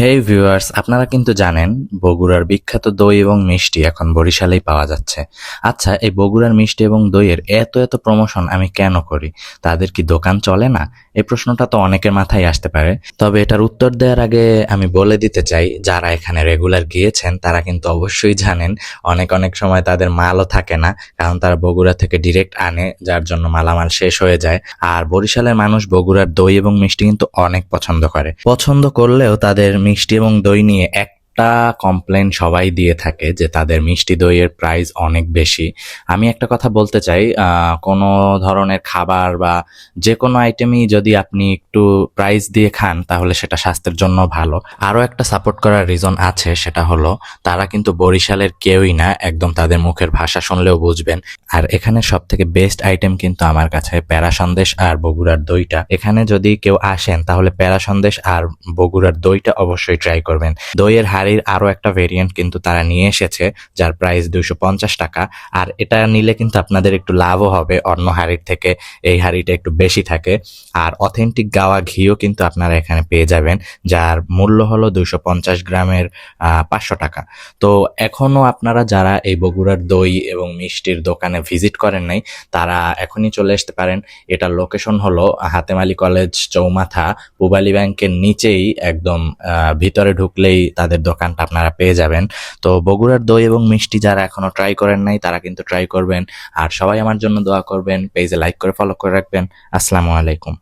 হেই viewers, আপনারা কিন্তু জানেন বগুড়ার বিখ্যাত দই এবং মিষ্টি এখন বরিশালেই পাওয়া যাচ্ছে। আচ্ছা, এই বগুড়ার মিষ্টি এবং দইয়ের এত এত প্রমোশন আমি কেন করি? তাদের কি দোকান চলে না? এই প্রশ্নটা তো অনেকের মাথায় আসতে পারে। তবে এটার উত্তর দেওয়ার আগে আমি বলে দিতে চাই, যারা এখানে রেগুলার গিয়েছেন তারা কিন্তু অবশ্যই জানেন অনেক অনেক সময় তাদের মালও থাকে না, কারণ তারা বগুড়া থেকে ডিরেক্ট আনে, যার জন্য মালামাল শেষ হয়ে যায়। আর বরিশালের মানুষ বগুড়ার দই এবং মিষ্টি কিন্তু অনেক পছন্দ করে। পছন্দ করলেও তাদের মিষ্টি এবং দই নিয়ে একটা কমপ্লেন সবাই দিয়ে থাকে যে তাদের মিষ্টি দইয়ের প্রাইস অনেক বেশি। আমি একটা কথা বলতে চাই, কোনো ধরনের খাবার বা যে কোনো আইটেমই যদি আপনি একটু প্রাইস দিয়ে খান তাহলে সেটা স্বাস্থ্যের জন্য ভালো। আরও একটা সাপোর্ট করার রিজন আছে, সেটা হলো তারা কিন্তু বরিশালের কেউই না, একদম তাদের মুখের ভাষা শুনলেও বুঝবেন। আর এখানে সব থেকে বেস্ট আইটেম কিন্তু আমার কাছে প্যারা সন্দেশ আর বগুড়ার দইটা। এখানে যদি কেউ আসেন তাহলে প্যারা সন্দেশ আর বগুড়ার দইটা অবশ্যই ট্রাই করবেন। দইয়ের হাঁড়ির আরো একটা ভেরিয়েন্ট কিন্তু তারা নিয়ে এসেছে, যার প্রাইস 250 টাকা। আর এটা নিলে কিন্তু আপনাদের একটু লাভও হবে, অন্য হাঁড়ির থেকে এই হাঁড়িটা একটু বেশি থাকে। আর অথেন্টিক গাওয়া ঘিও কিন্তু আপনারা এখানে পেয়ে যাবেন, যার মূল্য হলো 250 গ্রামের 500 টাকা। তো এখনো আপনারা যারা এই বগুড়ার দই এবং মিষ্টির দোকানে ভিজিট করেন নাই, তারা এখনই চলে আসতে পারেন। এটার লোকেশন হলো হাতেম আলী কলেজ চৌমাথা, পূবালী ব্যাংকের নিচেই একদম ভিতরে ঢুকলেই তাদের দোকানটা আপনারা পেয়ে যাবেন। তো বগুড়ার দই এবং মিষ্টি যারা এখনো ট্রাই করেন নাই তারা কিন্তু ট্রাই করবেন। আর সবাই আমার জন্য দোয়া করবেন, পেজে লাইক করে ফলো করে রাখবেন। আসসালামু আলাইকুম।